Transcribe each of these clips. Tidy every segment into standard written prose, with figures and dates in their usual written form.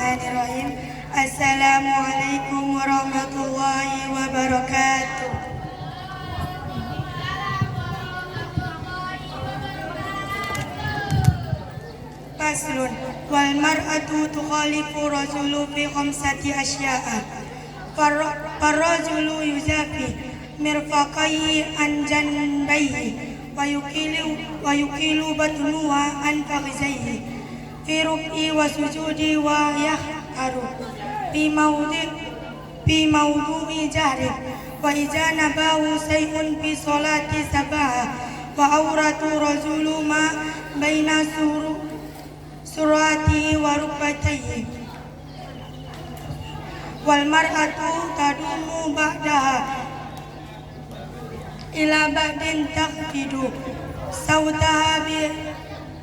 Bismillahirrahmanirrahim. Assalamualaikum warahmatullahi wabarakatuh. Faslun. Wal mar'atu tukhalifu rajulu fi khamsati asya'a. Farrajulu yuzafi mirfaqaihi an janbayhi wa yukilu batnuha an fakhizaihi fi ruk'i wa sujudi wa yah'aru fi mawdu'i jahri wa idza nabahu say'un fi sholati sabaha wa auratu rajulu ma baina suratihi wa rukbatayhi wal mar'atu tadumu ba'daha ila ba'din takhfidu sawtaha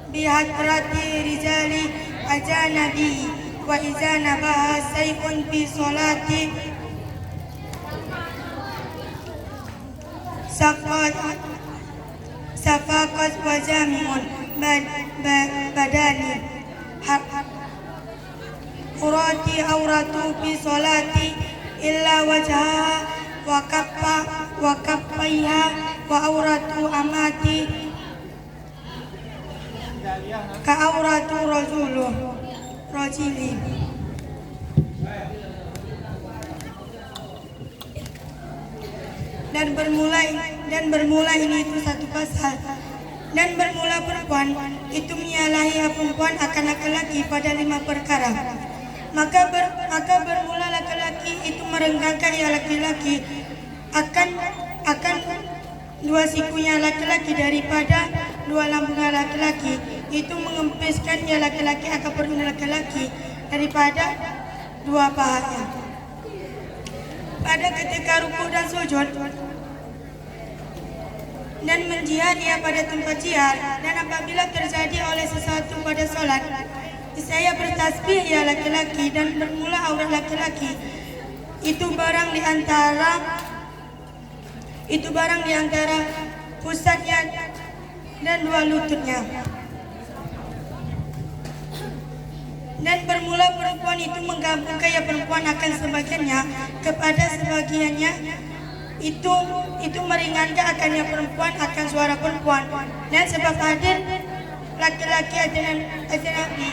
bihadrati rijali ajanabi wa iza nabaha sayfun fi sholati safaqat wa jami'un badani urati auratu fi sholati illa wajhaha wa kaffaiha wa auratu amati ka auratu rajuli. Dan bermula ini itu satu pasal. Dan bermula perempuan itu menyalahi perempuan akan laki-laki pada 5 perkara. Maka bermula laki-laki itu merenggangkan ya laki-laki akan 2 sikunya laki-laki daripada 2 lambungnya laki-laki, itu mengempiskan ya laki-laki akan perut laki-laki daripada 2 pahanya. Pada ketika ruku dan sujud dan menjihad ia pada tempat jihad, dan apabila terjadi oleh sesuatu pada sholat, saya bertasbih ya laki-laki dan bermula aurat laki-laki itu barang di antara pusatnya dan 2 lututnya. Dan bermula perempuan itu menggabungkan ya perempuan akan sebagiannya kepada sebagiannya, itu meringankan akannya perempuan akan suara perempuan. Dan sebab hadir laki-laki ajnabi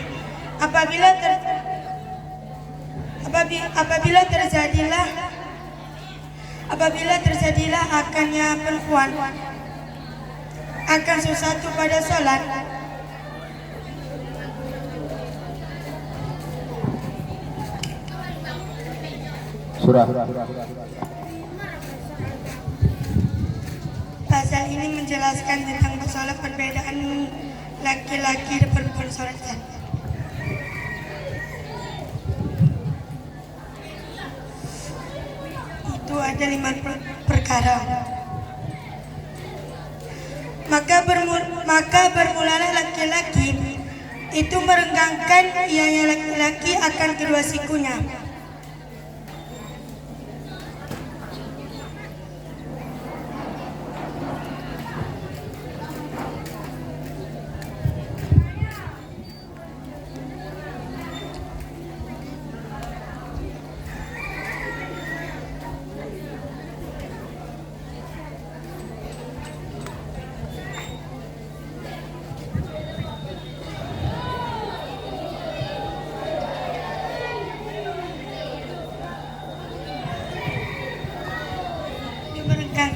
apabila terjadilah akannya perempuan akan sesuatu pada sholat, surah. Pasal ini menjelaskan tentang masalah perbedaan laki-laki dan perempuan sholat. Itu ada 5 perkara. Maka bermulalah laki-laki itu merenggangkan ianya laki-laki akan kedua sikunya.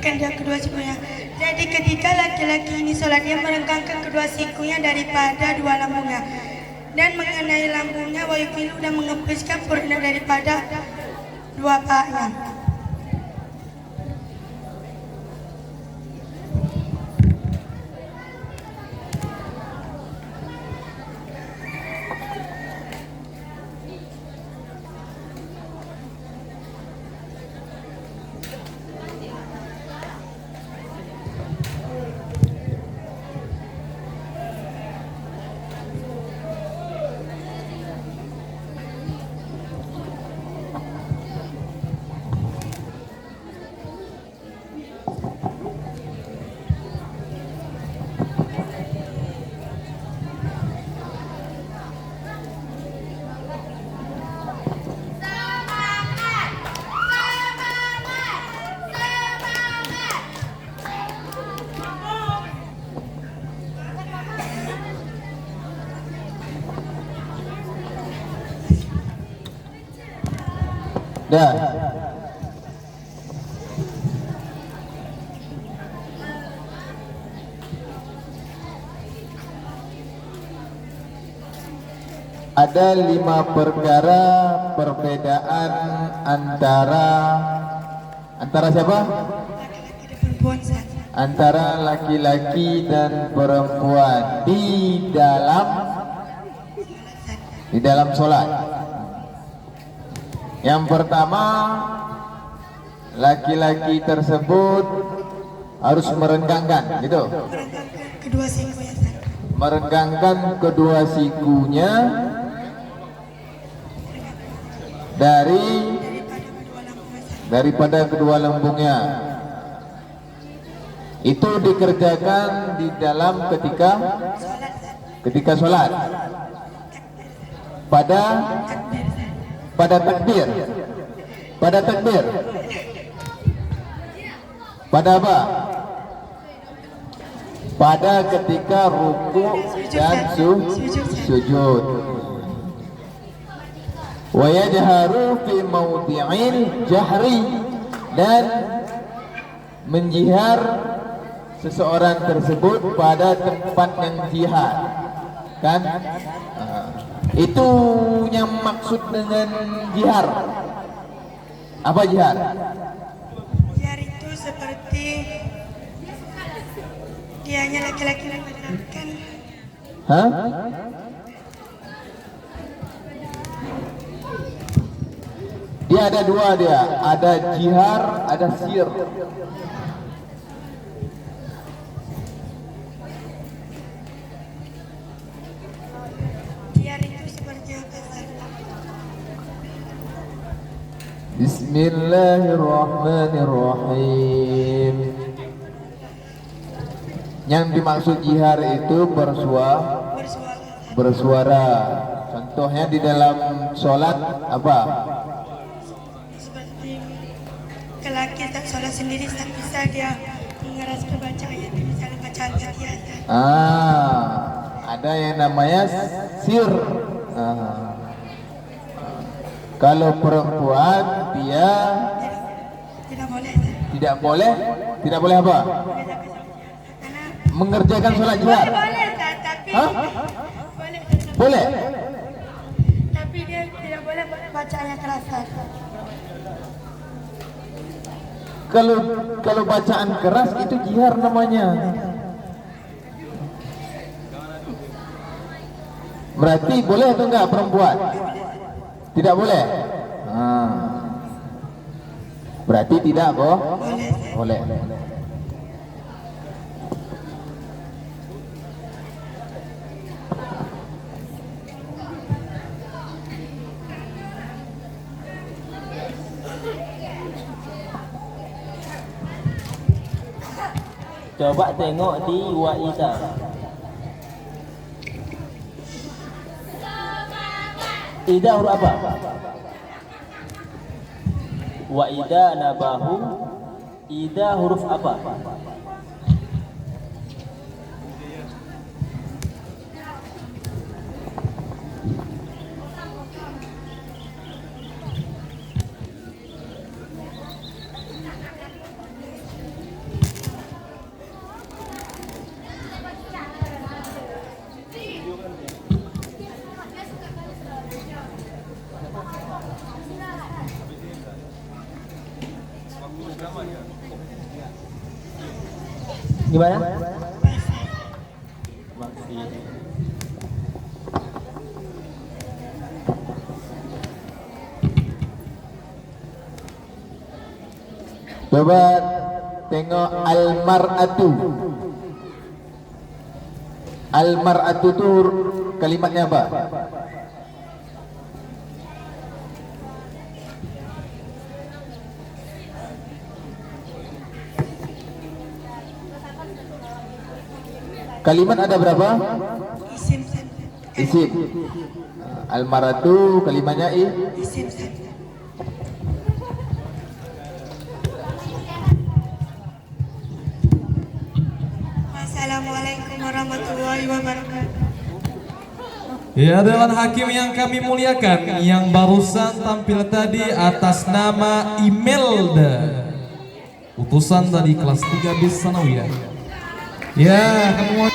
Dia kedua sikunya. Jadi ketika laki-laki ini sholat, dia merengkangkan kedua sikunya daripada 2 lambungnya dan mengenai lambungnya wa yukilu dan mengepiskan perutnya daripada 2 pahanya. Dah. Ada 5 perkara perbedaan antara siapa? Laki-laki dan perempuan Ustaz. Antara laki-laki dan perempuan di dalam sholat. Yang pertama, laki-laki tersebut harus merenggangkan, gitu. Merenggangkan kedua siku ya Ustaz. Merenggangkan kedua sikunya daripada kedua lambungnya. Itu dikerjakan di dalam ketika sholat. Pada takbir. Pada takbir. Pada apa? Pada ketika ruku dan sujud. Wa yajharu fi mawdi'il jahri, dan menjihar seseorang tersebut pada tempat yang jihar, kan? Itu yang maksud dengan jihar. Apa jihar? Jihar itu seperti dianya laki-laki menerangkan. Hah? Dia ada dua, ada jihar, ada sir. Jihar itu seperti apa Ustaz? Bismillahirrahmanirrahim. Yang dimaksud jihar itu bersuara. Contohnya di dalam sholat apa? Seperti lelaki tak sholat sendiri tak bisa dia mengeras baca ayat, misalnya bacaan Fatihah. Ada yang namanya sir. Kalau perempuan dia tidak boleh apa? Mengerjakan sholat jihar. Boleh tapi Boleh. Tapi dia tidak boleh baca ayat keras. Kalau bacaan keras itu jihar namanya. Berarti boleh atau enggak perempuan? Tidak boleh. Berarti tidak boleh. Coba tengok di Waidah. Ida huruf apa? Waidah nabahu. Ida huruf apa? Gimana? Masih. Coba tengok al-mar'atu. Al-mar'atu itu kalimatnya apa? Kalimat ada berapa? Isim. Al-mar'atu kalimatnya Isim. Assalamualaikum warahmatullahi wabarakatuh. Ya, Dewan Hakim yang kami muliakan, yang barusan tampil tadi atas nama Imelda, utusan dari kelas 3 bis Sanawiyah. Ya, kami mohon.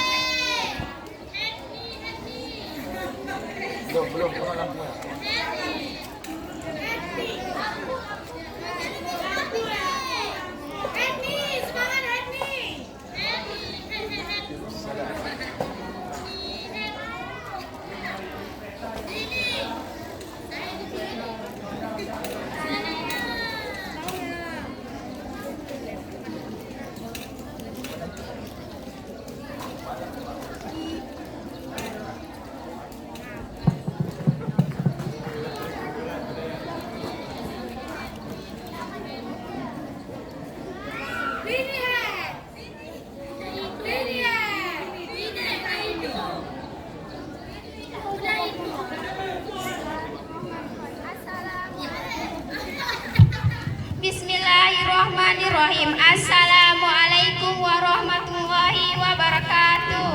Bismillahirrahmanirrahim. Assalamualaikum warahmatullahi wabarakatuh.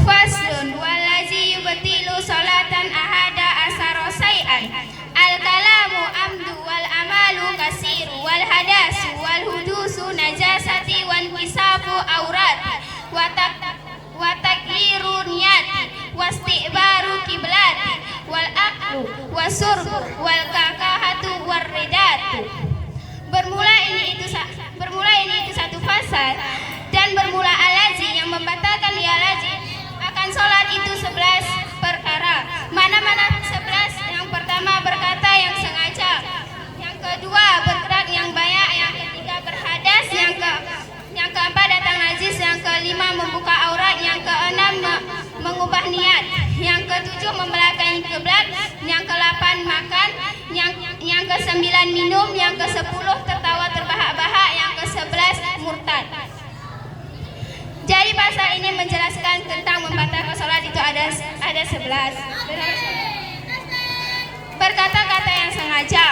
Faslun wallazi yubtilu salatan ahada asara say'an. Al-kalamu amdu wal amalu kasiru wal hadasu wal hudusu najasati wan kisafu aurat wa takhiru niyati wasti'baru kiblati wal aklu wasurbu wal kakahatu warridatu. Bermula ini itu satu fasal, dan bermula alaji yang membatalkan dia alaji akan sholat itu 11 perkara. Mana-mana 11? Yang pertama berkata yang sengaja, yang kedua bergerak yang banyak, yang ketiga berhadas, yang keempat datang najis, yang kelima membuka aurat, yang keenam mengubah niat, yang ketujuh membelakangi kiblat, yang ke-8 makan, yang ke-9 minum, yang ke-10 tertawa terbahak-bahak, yang ke-11 murtad. Jadi pasal ini menjelaskan tentang membatalkan sholat itu ada 11. Berkata-kata yang sengaja.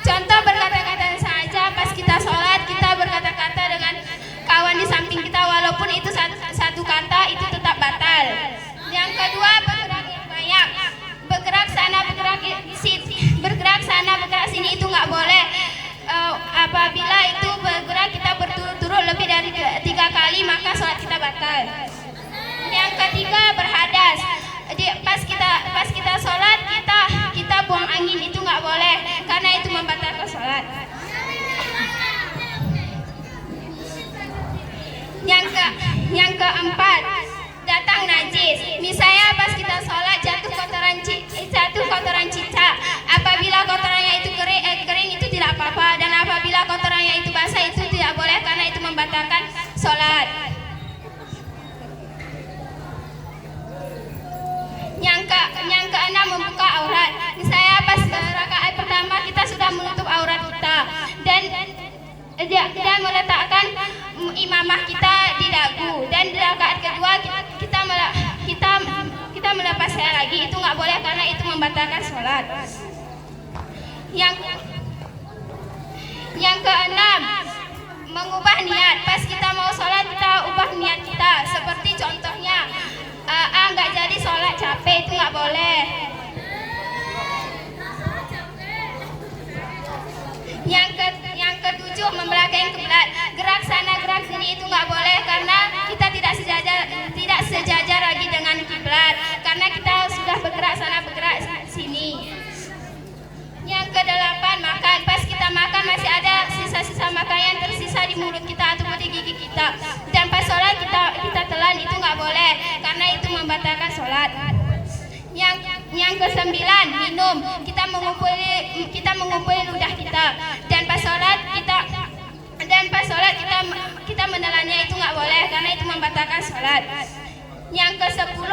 Contoh berkata-kata yang sengaja, pas kita sholat kita berkata-kata dengan kawan di samping kita walaupun itu satu kata itu tetap batal. Yang kedua bergerak yang banyak, bergerak sana bergerak sini itu nggak boleh. Apabila itu bergerak kita berturut-turut lebih dari 3 kali maka sholat kita batal. Yang ketiga berhadas. Pas kita sholat kita buang angin itu nggak boleh karena itu membatalkan sholat. Yang keempat datang najis. Misalnya pas kita sholat jatuh kotoran cicak. Apabila kotorannya itu kering itu tidak apa-apa, dan apabila kotorannya itu basah itu tidak boleh karena itu membatalkan sholat. Yang keenam membuka aurat. Misalnya pas rakaat pertama kita sudah menutup aurat kita dan meletakkan imamah kita di dagu, dan di rakaat kedua kita melepasnya lagi, itu nggak boleh karena itu membatalkan sholat. Yang keenam mengubah niat. Pas kita mau sholat kita ubah niat kita, seperti contohnya nggak jadi sholat capek, itu nggak boleh. Yang ketujuh membelakangi kiblat. Gerak sana gerak sini itu nggak boleh karena kita tidak sejajar lagi dengan kiblat, karena kita sudah bergerak sana bergerak sini. Yang kedelapan makan. Pas kita makan masih ada sisa-sisa makan yang tersisa di mulut kita atau di gigi kita, dan pas sholat kita telan, itu nggak boleh karena itu membatalkan sholat. Yang ke-9 minum. Kita mengumpuli ludah kita, dan pas sholat kita menelannya, itu nggak boleh karena itu membatalkan sholat. Yang ke-10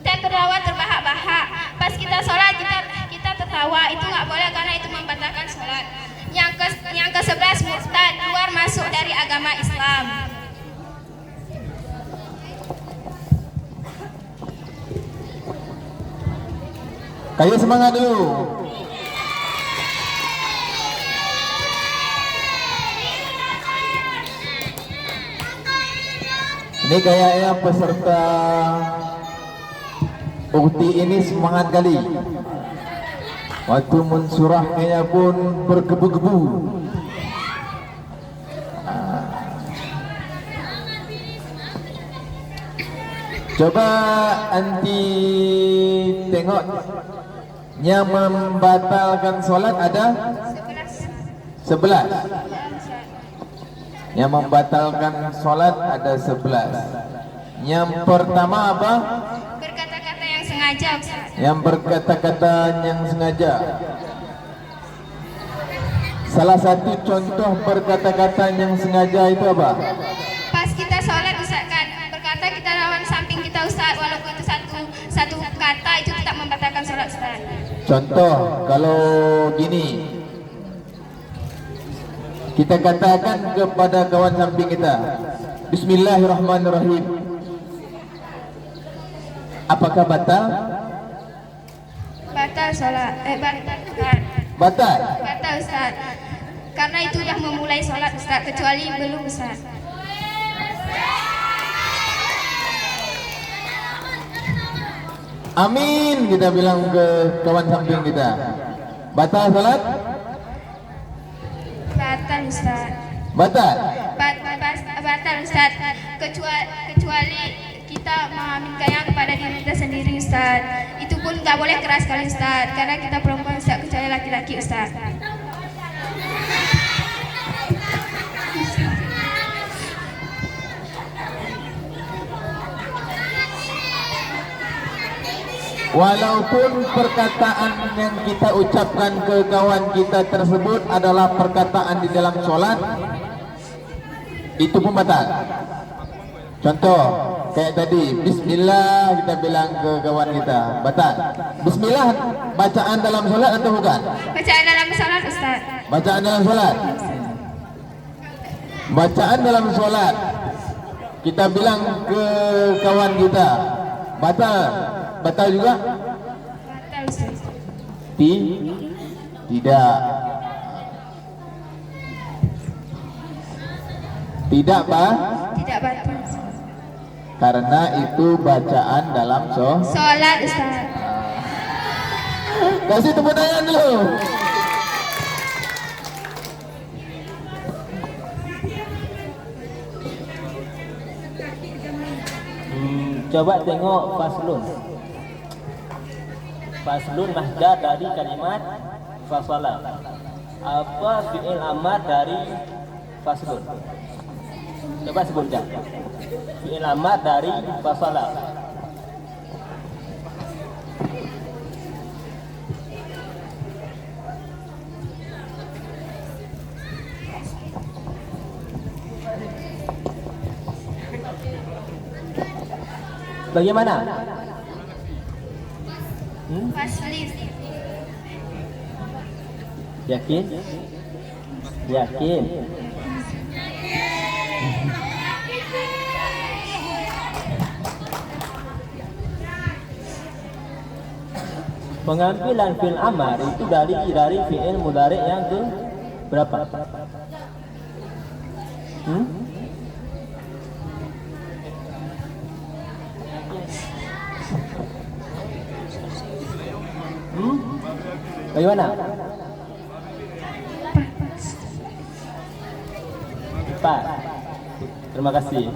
tertawa terbahak-bahak. Pas kita sholat kita tertawa, itu nggak boleh karena itu membatalkan sholat. Yang ke-11 murtad, keluar masuk dari agama Islam. Kayak semangat dulu. Ini kayaknya peserta ukti ini semangat kali. Waktu mensurah kayaknya pun bergebu-gebu. Coba anti tengok yang membatalkan sholat ada 11. Yang membatalkan sholat ada 11. Yang pertama apa? Berkata-kata yang sengaja, Ustaz. Yang berkata-kata yang sengaja. Salah satu contoh berkata-kata yang sengaja itu apa? Pas kita sholat, Ustaz, kan berkata kita lawan samping kita, Ustaz, walaupun itu satu kata itu tidak membatalkan sholat, Ustaz. Contoh kalau gini, kita katakan kepada kawan samping kita, Bismillahirrahmanirrahim. Apakah batal? Batal sholat, Batal. batal, Ustaz. Karena itu sudah memulai sholat, Ustaz, kecuali belum, Ustaz. Amin, kita bilang ke kawan samping kita. Batal salat? Batal, Ustaz. Batal. Batal, Ustaz. Kecuali kita mengaminkannya kepada diri kita sendiri, Ustaz. Itu pun nggak boleh keras sekali, Ustaz. Karena kita perempuan, Ustaz, kecuali laki-laki, Ustaz. Walaupun perkataan yang kita ucapkan ke kawan kita tersebut adalah perkataan di dalam sholat, itu pun batal. Contoh kayak tadi, Bismillah kita bilang ke kawan kita, batal. Bismillah bacaan dalam sholat atau bukan? Bacaan dalam sholat, Ustaz. Bacaan dalam sholat. Bacaan dalam sholat kita bilang ke kawan kita, batal. Batal juga? Batal, Ustaz. Tidak. Tidak, Pak? Tidak batal, Ustaz. Karena itu bacaan dalam Sholat, Ustaz. Kasih tepuk tangan dulu. Coba tengok faslun. Faslun mahda dari kalimat fasala. Apa fi'il amar dari faslun? Coba sebutkan. Fi'il amar dari fasala. Bagaimana? Fasli. Yakin? Yakin? Pengambilan fi'il amar itu dari fi'il mudhari yang ke berapa? Bagaimana? 4. Terima kasih.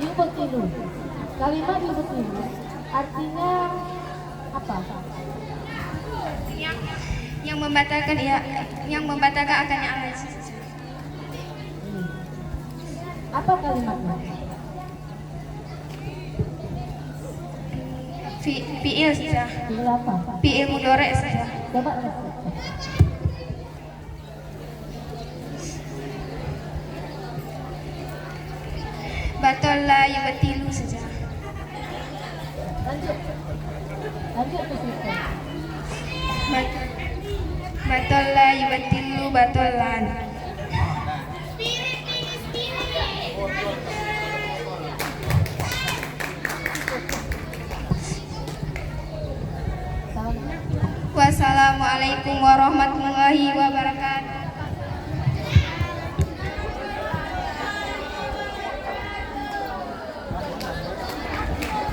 Yubtilu. Kalimat yubtilu artinya apa? Yang membatalkan, ya, yang membatalkan akannya amal. Apa kalimatnya? Fi'il saja. Fi'il apa? Fi'il mudhari saja. Coba batal la yubtilu saja. Lanjut. Lanjut ke situ. Batal la yubtilu batalan. Wassalamualaikum warahmatullahi wabarakatuh.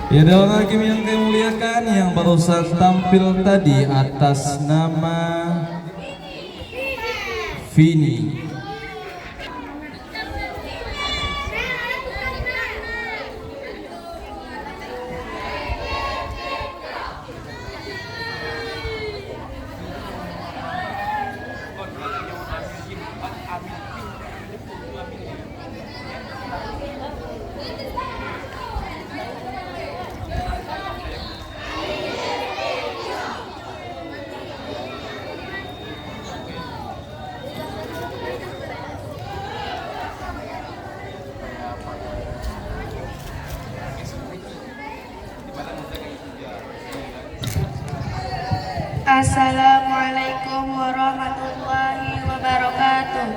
Ya dalam hakim yang kami muliakan, yang barusan tampil tadi atas nama Vini. Assalamualaikum warahmatullahi wabarakatuh.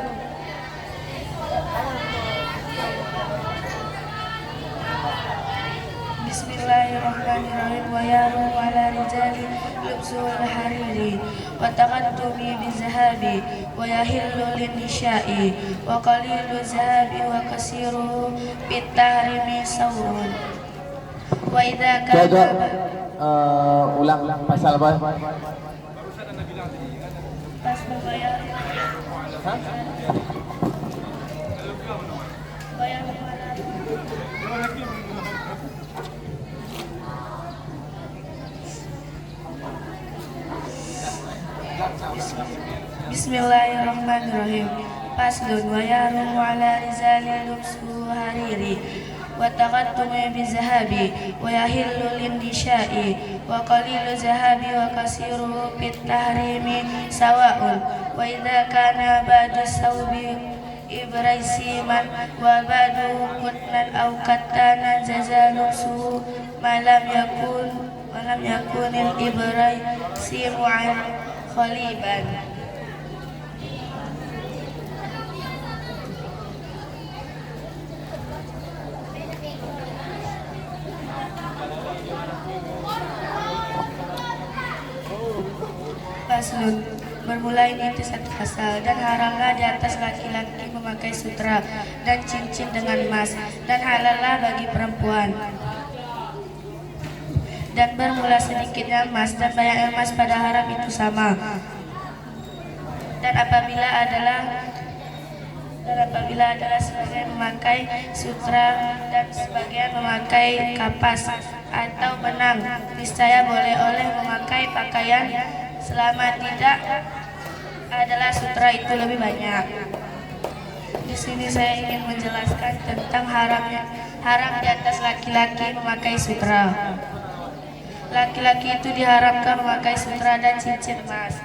Bismillahirrahmanirrahim. Wa yaru ala rijali lubsul hariri wa taqaddumi bizahabi wa yahillu linisya'i wa qalilu zahabi wa kasiru bitahrimi sawrun wa idha Jaga kana ulang pasal apa? pas membayar bayar Bismillahirrahmanirrahim. Faslun wa yarum ala rizali lubsu hariri wa taqattumi bizahabi wa yahillu lindisya'i wa qalilu zahabi wa kasiru fit tahrimi sawa'un wa idza kana ba'du sawbi ibraisiman wa ba'du qutnan aw kattana jazalu su malam yakunil ibraisimu an khaliban. Faslun, bermula ini itu satu pasal, dan haramlah di atas laki-laki memakai sutra dan cincin dengan emas, dan halallah bagi perempuan. Dan bermula sedikitnya emas dan banyak emas pada haram itu sama. Dan apabila adalah sebagian memakai sutra dan sebagian memakai kapas atau benang, niscaya boleh memakai pakaian selama tidak adalah sutra itu lebih banyak. Di sini saya ingin menjelaskan tentang haram di atas laki-laki memakai sutra. Laki-laki itu diharamkan memakai sutra dan cincin emas,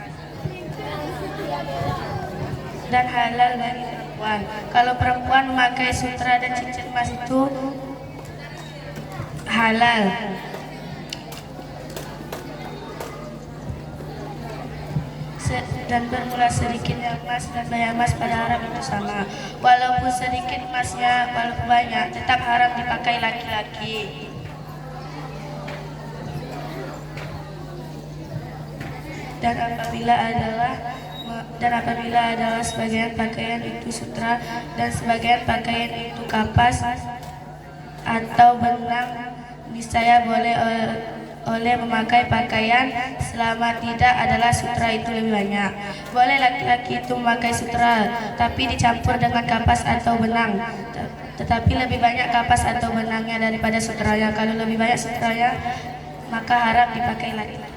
dan halal bagi perempuan. Kalau perempuan memakai sutra dan cincin emas itu halal. Dan bermula sedikitnya emas dan banyak emas pada haram itu sama. Walaupun sedikit emasnya, walaupun banyak, tetap haram dipakai laki-laki. Dan apabila adalah sebagian pakaian itu sutra dan sebagian pakaian itu kapas atau benang, niscaya boleh memakai pakaian selama tidak adalah sutra itu lebih banyak. Boleh laki-laki itu memakai sutra tapi dicampur dengan kapas atau benang, tetapi lebih banyak kapas atau benangnya daripada sutranya. Kalau lebih banyak sutranya, maka haram dipakai laki-laki.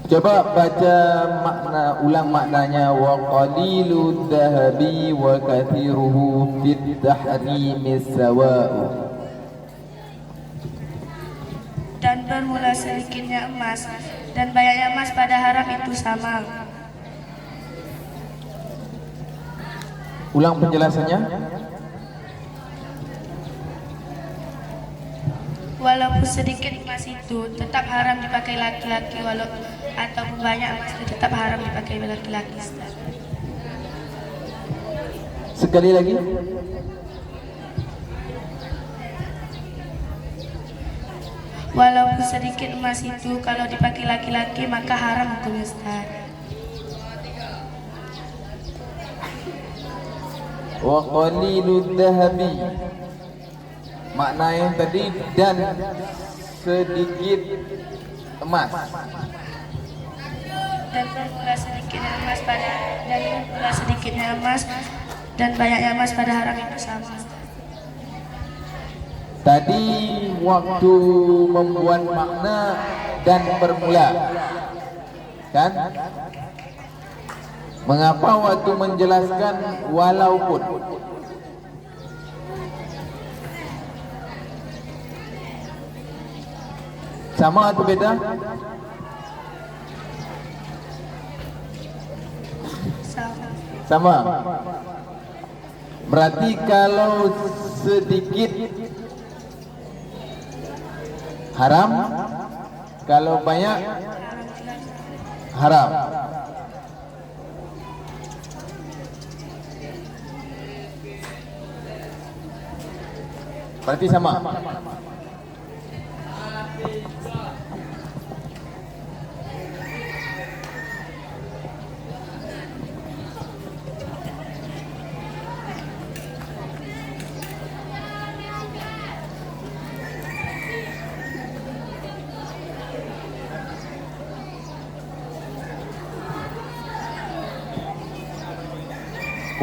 Coba baca ulang maknanya. Wa qalilud dhahabi wa kathiruhu fit tahrimis sawa'u. Dan bermula sedikitnya emas dan banyaknya emas pada haram itu sama. Ulang penjelasannya. Walaupun sedikit emas itu tetap haram dipakai laki-laki, ataupun banyak emas itu tetap haram dipakai laki-laki. Sekali lagi. Walaupun sedikit emas itu kalau dipakai laki-laki maka haram hukumnya, Ustaz. Wa qalilud dhahabi, makna yang tadi dan sedikit emas. Dan bermula sedikitnya emas dan banyaknya emas pada haram itu sama. Tadi waktu membuat makna dan bermula, kan? Mengapa waktu menjelaskan walaupun? Sama atau beda? Sama. Berarti kalau sedikit haram, kalau banyak haram. Berarti sama.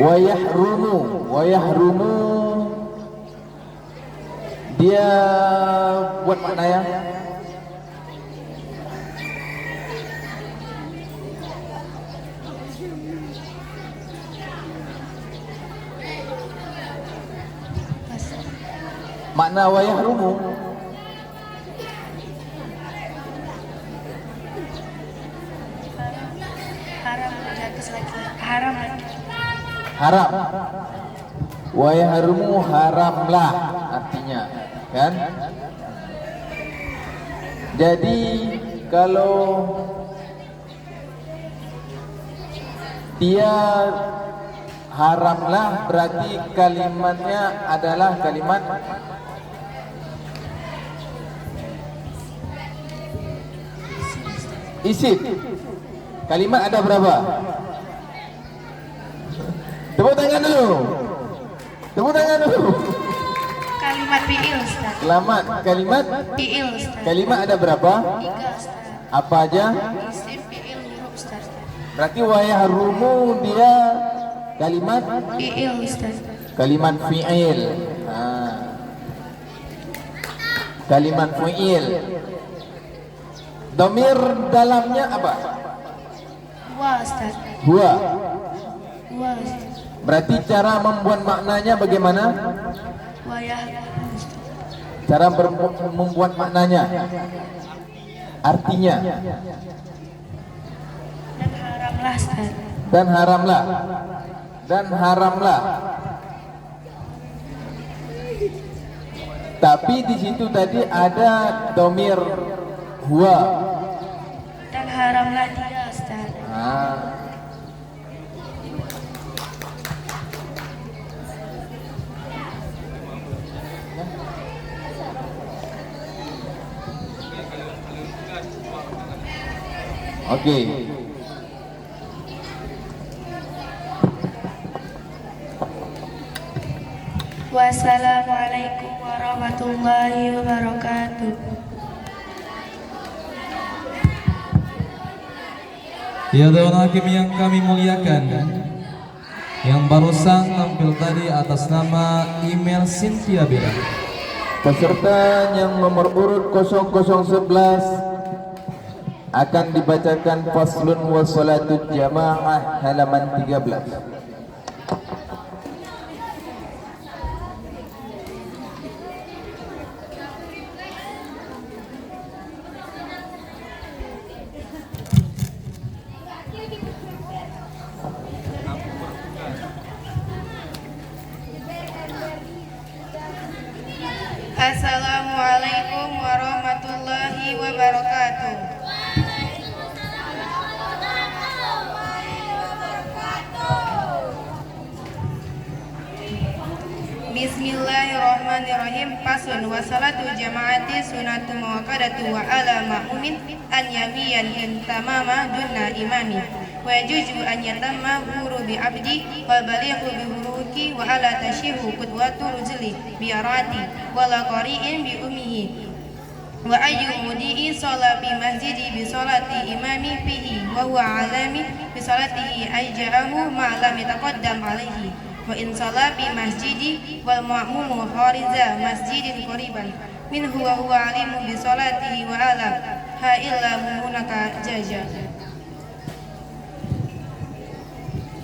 Wa yahrumu dia buat makna ya. Makna wa yahrumu haram. Wa yahrumu haramlah artinya, kan? Jadi kalau dia haramlah berarti kalimatnya adalah kalimat isim. Kalimat ada berapa? Tepuk tangan dulu. Tepuk tangan dulu. Kalimat fi'il, Ustaz. Selamat. Kalimat Fi'il, Ustaz. kalimat ada berapa? 3, Ustaz. Apa aja? Isim, fi'il, huruf, Ustaz. Berarti wa yahrumu dia kalimat Fi'il, Ustaz. kalimat fi'il. Kalimat fi'il. Dhamir dalamnya apa? Wa, Ustaz. Huwa. Wa, Ustaz. Berarti cara membuat maknanya bagaimana? Wa yahrumu, Ustaz. Cara membuat maknanya, artinya Dan haramlah, Ustaz. dan haramlah, dan haramlah. Tapi di situ tadi ada dhamir huwa. Dan haramlah dia, Ustaz. Oke. Wassalamualaikum warahmatullahi wabarakatuh. Ya Dewan Hakim yang kami muliakan, yang barusan tampil tadi atas nama email Cynthia Bella. Peserta yang nomor urut 0011 akan dibacakan faslun wa salatul jamaah halaman 13. Assalamualaikum warahmatullahi wabarakatuh. Bismillahirrahmanirrahim. Faslun wa salatu jama'ati sunatu muakkadatu wa ala ma'mumin an yamiyan intamama dunna imami wa yajuju an yatamma huru bi abdi wal balighu bi huruki wa ala tashihu qudwatu rujli bi arati wala qari'in bi ummihi wa ayyu mudi'i shala bi masjidi bi salati imami fihi wa huwa alami bi salatihi aja'ahu ma lam yataqaddam alaihi wa in shala bi masjidi wal ma'mumu khariza masjidin qariban minhu wa huwa alimu bi salatihi wa ala ha illa munaka jaja.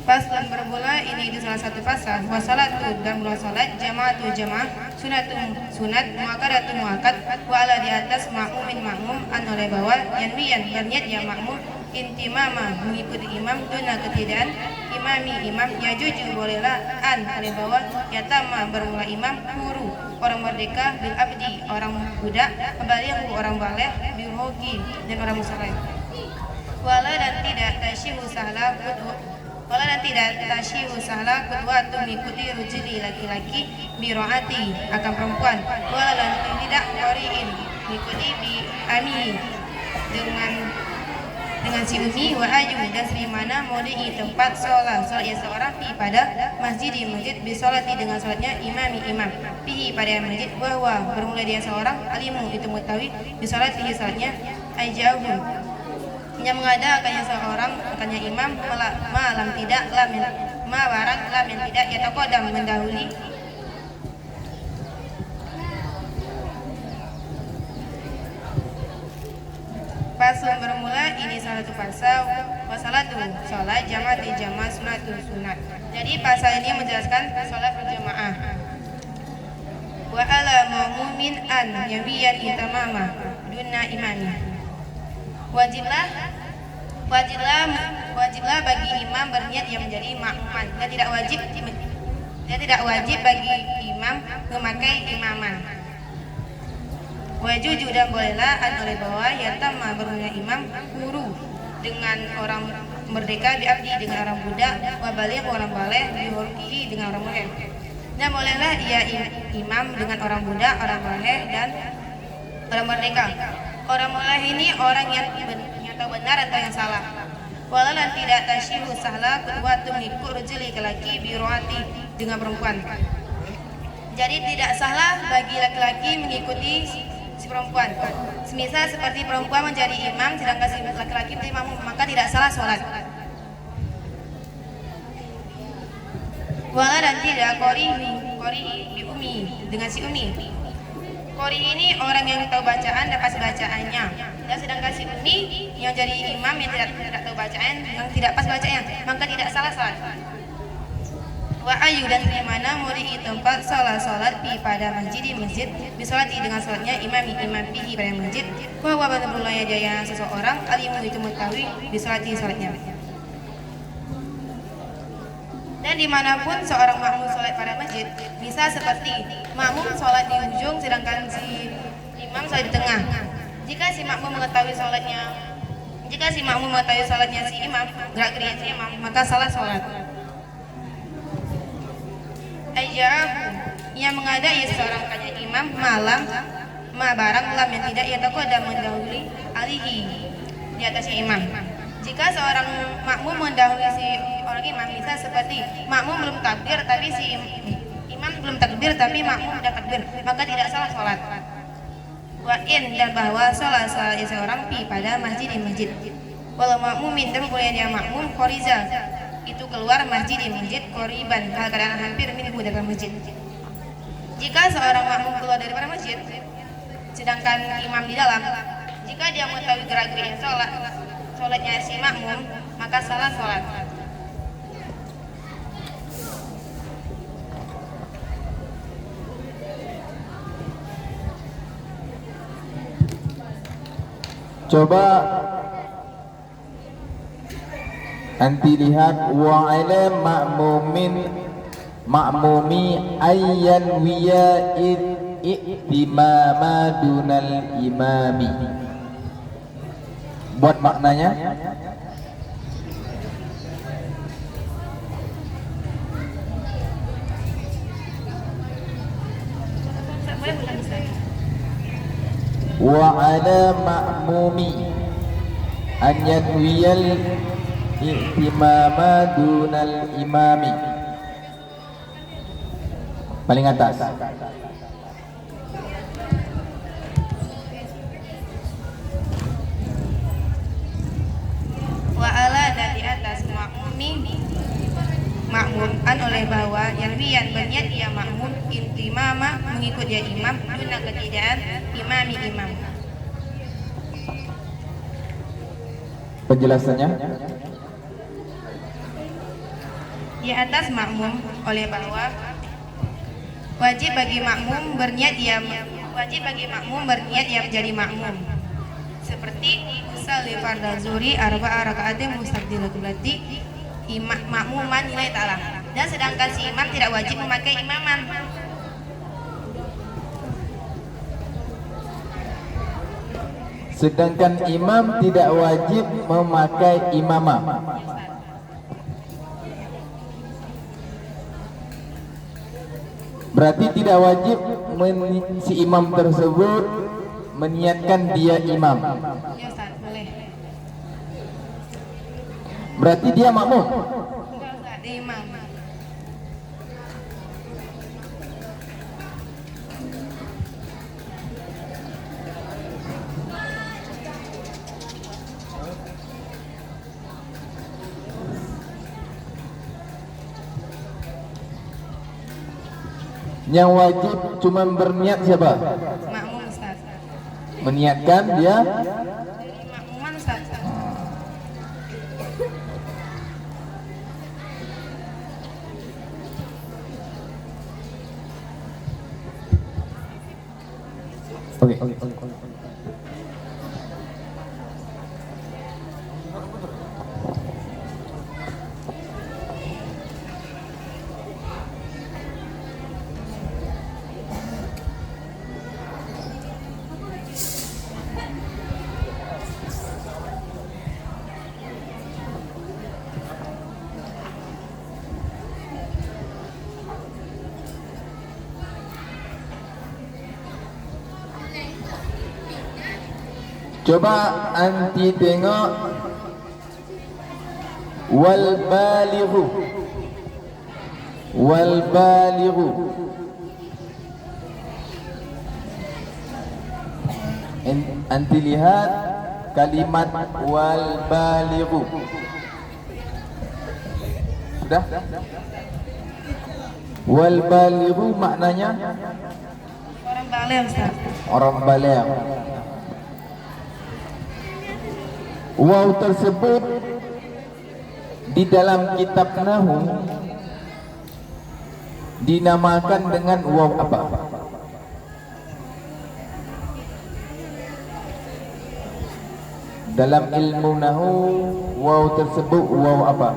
Faslun bermula ini di salah satu pasal wa salatu dan mula salat jama'atu jamaah sunat muakkadatu muakkad wa ala di atas ma'mumin ma'mum an oleh bawah yanwiyan berniat ya ma'mum intimama mengikuti imam duna ketidaan imami imam yajuju bolehlah an oleh bawah yatama bermula imam huru orang merdeka bil abdi orang budak baligh orang baligh bil hoki dan orang musafir wala dan tidak tasyihu sahla wala dan tidak tasyihu sahla kedua itu mengikuti rujuli laki-laki biroati akan perempuan wala dan tidak qoriin mengikuti bi ami dengan si umi wa aju dan serimana modi'i tempat sholat ya seorang pi pada masjid di masjid bisolati dengan sholatnya imami imam pi pada masjid bahwa bermula dia seorang alimu itu mengetahui bisolati sholatnya ajauhu yang mengadakannya seorang akannya imam malam tidak lam ma barang lam yang tidak ya taqaddam mendahului Pasal bermula ini salah satu pasal wasalatu sholat jamaati jamaah sunatu sunat. Jadi pasal ini menjelaskan sholat berjamaah. Wa ala ma'mumin an yamiyan itamama dunna imami. Wajiblah bagi imam berniat yang menjadi makmuman dan tidak wajib bagi imam memakai imaman. Wajuju dan bolehlah an oleh bawah yatama bermula imam huru dengan orang merdeka bi abdi dengan orang budak wa baligh orang baligh bi hurqihi dengan orang muhrim dan bolehlah ia imam dengan orang budak orang baligh dan orang merdeka. Orang mulah ini orang yang tahu benar atau yang salah. Wala dan tidak tasyihu sahla kedua mengikut rujuli laki bi roati dengan perempuan. Jadi tidak salah bagi laki-laki mengikuti si perempuan. Semisal seperti perempuan menjadi imam sedangkan si laki-laki menjadi makmum, maka tidak salah sholat. Wala dan tidak qori bi umi dengan si umi. Qori ini orang yang tahu bacaan dan pas bacaannya. Dan sedangkan si umi yang jadi imam yang tidak tahu bacaan, yang tidak pas bacanya, maka tidak salah sholat. Wa ayu dan dimana mudi tempat salat pi pada masjid bisolati dengan salatnya imam pihi pada masjid bahwa benar-benar jaya seseorang alimu itu mengetahui bisolati salatnya. Dan dimanapun seorang makmum salat pada masjid bisa seperti makmum salat di ujung sedangkan si imam salat di tengah. Jika si makmum mengetahui salatnya si imam gerak-gerik si imam maka salah salat. Ajahu yang mengadai seorang kajian imam malam barang lam yang tidak ia taqaddam mendahului alihi di atasnya imam. Jika seorang makmum mendahului si orang imam bisa seperti makmum belum takbir tapi si imam belum takbir tapi makmum sudah takbir, maka tidak salah sholat. Wa in dan bahwa salah seorang pi pada masjid di masjid. Walau makmumin dan boleh dia makmum khoriza itu keluar masjid di masjid qoriban keadaan hampir minhu dari masjid. Jika seorang makmum keluar daripada masjid sedangkan imam di dalam, Jika dia mengetahui gerak-geriknya sholatnya si makmum, maka salah sholat. Coba anti lihat wa ala ma'mumi ayyan wiya i'timama dunal imami. Buat maknanya. Wa ala ma'mumi an yanwiyal i'timama dunal imami. Paling atas. Wa ala dan di atas makmuman oleh bahwa yang berniat dia makmum intimama mengikut dia imam guna ketidakan imam. Penjelasannya Di atas makmum oleh bahwa wajib bagi makmum berniat dia menjadi makmum. Seperti usalli fardhu zuhri arba'a raka'atin mustaqbilal qiblati makmuman nilai ta'ala. Dan sedangkan si imam tidak wajib memakai imaman. sedangkan imam tidak wajib memakai imamah. Berarti tidak wajib si imam tersebut meniatkan dia imam. Ya Ustaz, boleh. Berarti dia makmum. Enggak Ustaz, dia imam. Yang wajib cuma berniat siapa? Makmum Ustaz. Meniatkan dia. Jadi makmuman Ustaz. Oke. Coba anti tengok wal balighu. Anti lihat kalimat wal balighu. Sudah? Wal balighu maknanya Orang baligh Ustaz. orang baligh. Waw tersebut di dalam kitab Nahwu dinamakan dengan waw apa? Dalam ilmu Nahwu waw tersebut waw apa?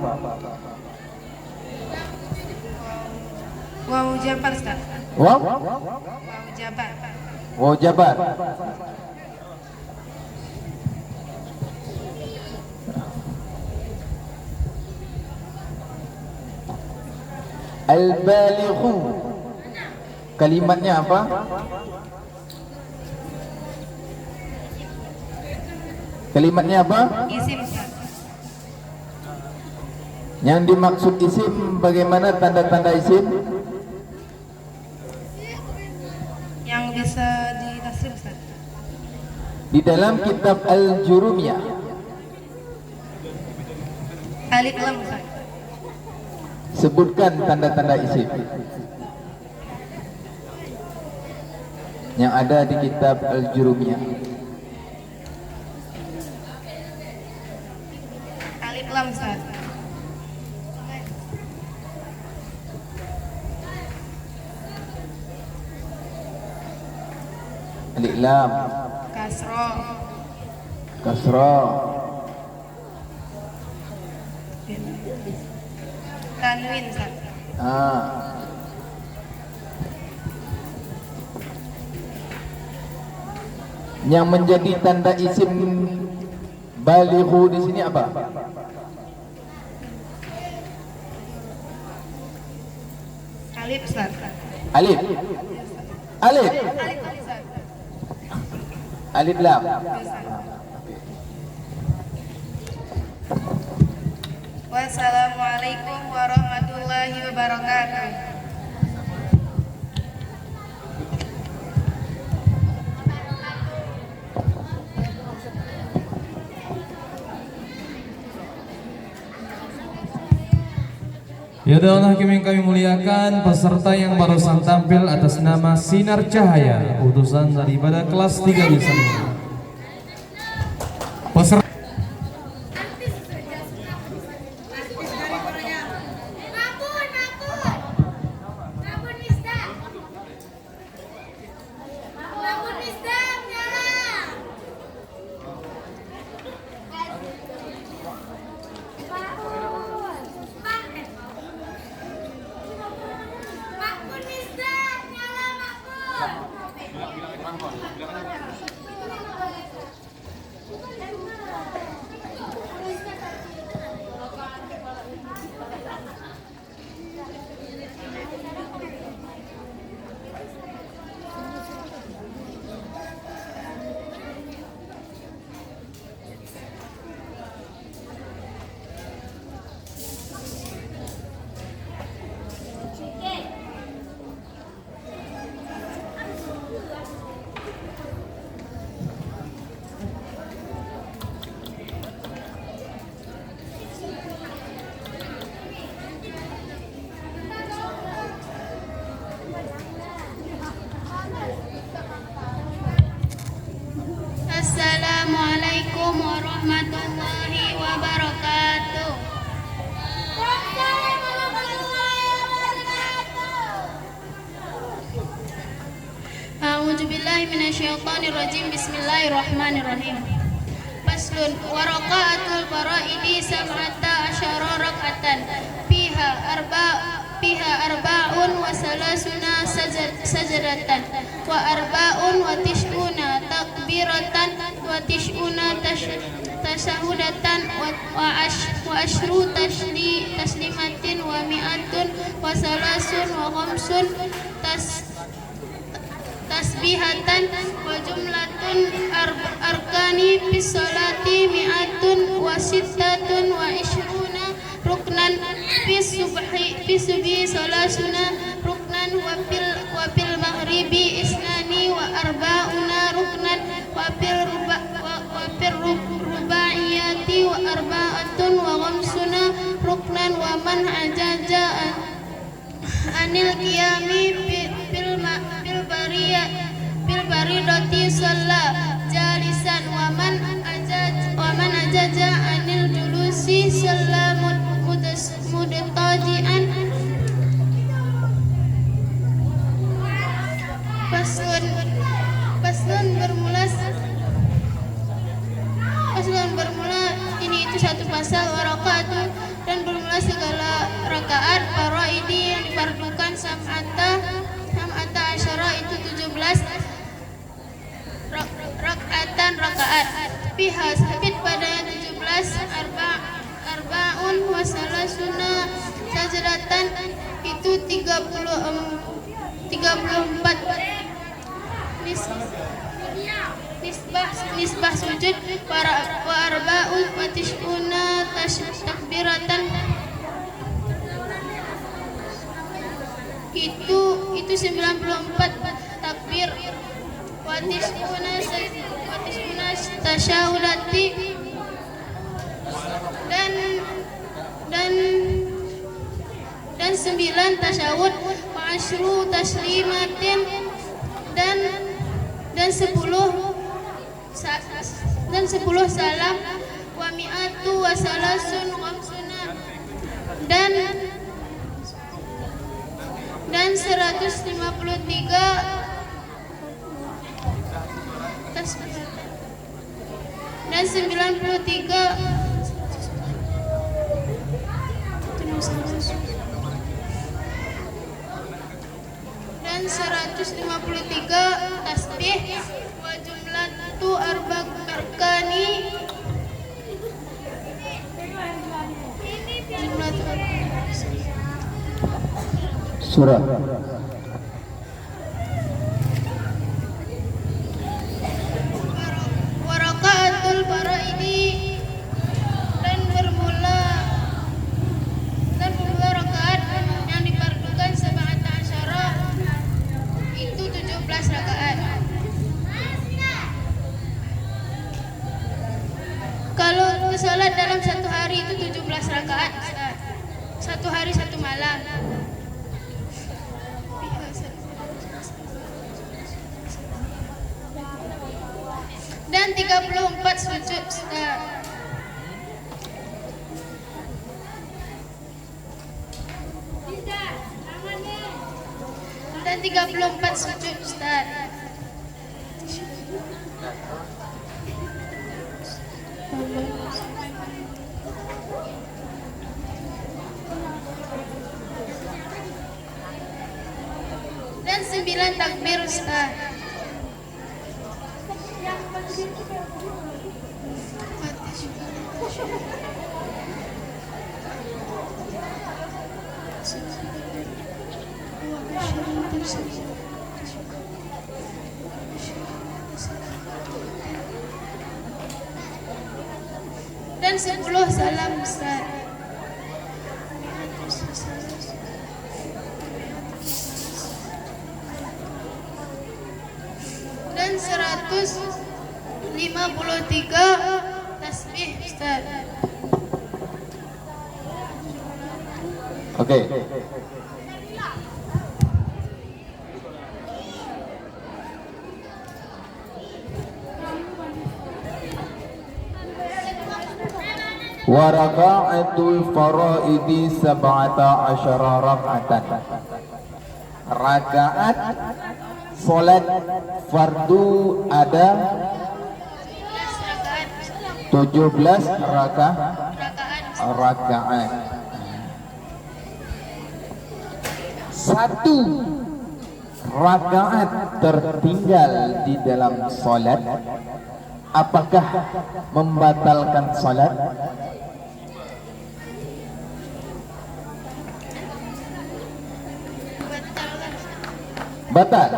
Waw jabar Ustaz. Waw? Waw jabar. Waw jabar. Al-balighu kalimatnya apa? Kalimatnya apa? Isim Ustaz. Yang dimaksud isim bagaimana tanda-tanda isim? Yang bisa ditafsir Ustaz. Di dalam kitab Al-Jurumiyah Alif lam Ustaz. sebutkan tanda-tanda isim yang ada di kitab Al-Jurumiyah. alif lam Ustaz. Alif lam, Kasro, kasra, tanwin Ustaz. Yang menjadi tanda isim balighu di sini apa? Alif Ustaz. Alif. Alif. Alif Ustaz. Alif lam. Wassalamualaikum warahmatullahi wabarakatuh. Ya Dewan Hakim yang kami muliakan, peserta yang barusan tampil atas nama Sinar Cahaya, utusan daripada kelas 3 di sana. Peserta Assalamualaikum warahmatullahi wabarakatuh. A'udzu billahi minasyaitonir rajim. Bismillahirrahmanirrahim. Faslun wa raqaatul faraidi sab'ata asyara rak'atan fiha arba'un wa salasuna sajadatan wa arba'un wa tis'una takbiratan wa tis'una tashahudatan wa ashru taslimatin wa mi'atun wa salasun wa khamsun tasbihatan wa jumlatun arkani bis salati mi'atun wa sittatun wa ishruna ruknan bis subhi salasuna ruknan wa fil maghribi isnani wa arba'una ruknan wa fil rubaiyati wa arba'atun wa khamsuna ruknan wa man ajaza anil qiyami bil baridati shalla jalisan wa man ajaza anil julusi shalla mudtajian. Paslon bermula ini itu satu pasal warakaatu dan bermula segala rakaat faraidi yang difardukan sam'ata asyara itu 17 rakaatan rakaat fiha sabit pada 17 arba'un wa salasuna sajadatan itu 34 nisbah sujud wa arba'un wa tis'una takbiratan itu 94 takbir wa tis'una tasyahudati dan 9 tasyahud wa asyru taslimatin dan 10 salam wa mi'atu wa salasun khamsuna dan 153 dan 93 dan 153 tasbih wa jumlatu arba'ani surah. Warakaatul faraidi dan bermula rakaat yang difardukan sab'ata asyara itu 17 rakaat. Kalau salat dalam satu hari itu 17 rakaat, satu hari satu malam. Dan 34 sujud Ustaz. Dan 34 sujud Ustaz. Dan 9 takbir Ustaz. Dan 10 salam Ustaz. Dan 153 tasbih Ustaz. Oke. Wa raka'atul faraidi sab'ata asyara rak'atan. Rakaat salat fardu ada 17 rakaat. Satu rakaat tertinggal di dalam salat, apakah membatalkan salat? Batal.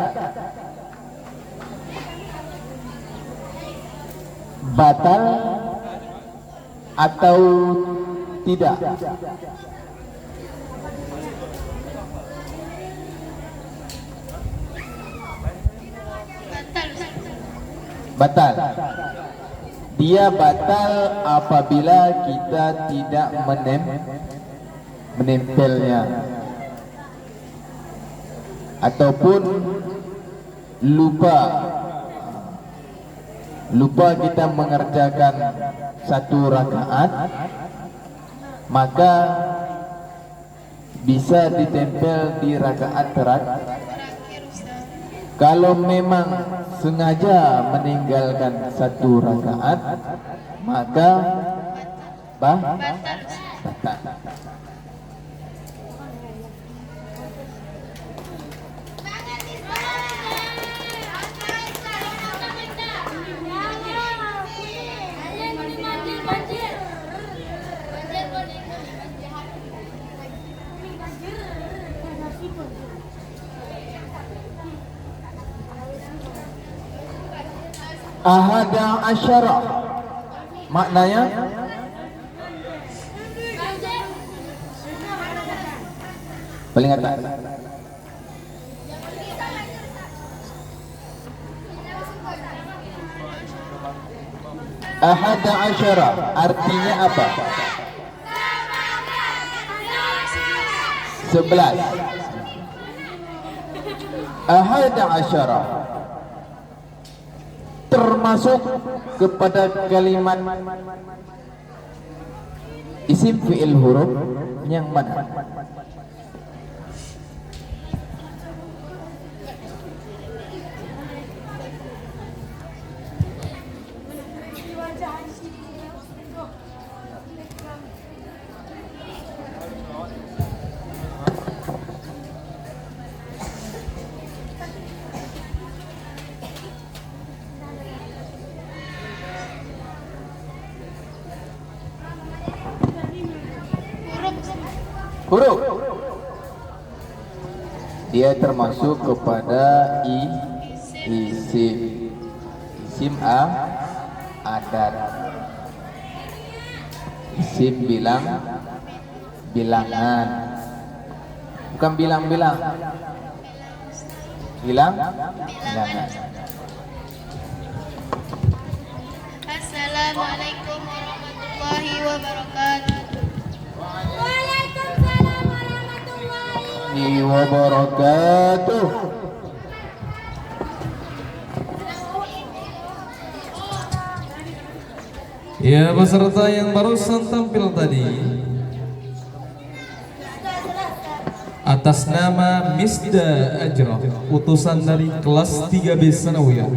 Batal atau tidak? Batal. Dia batal apabila kita tidak menempelnya ataupun lupa kita mengerjakan satu rakaat, maka bisa ditempel di rakaat terakhir. Kalau memang sengaja meninggalkan satu rakaat, maka batal. Ahada asyara maknanya paling atas. Ahada asyara artinya apa? 11. Ahada asyara termasuk kepada kalimat Isim fi'il huruf yang mana? Huruf. Dia termasuk kepada isim adat, isim bilangan, bukan bilangan. Assalamualaikum warahmatullahi wabarakatuh. Wabarakatuh. Ya, peserta yang barusan tampil tadi atas nama Misda Ajrah, utusan dari kelas 3B Sanawiyah.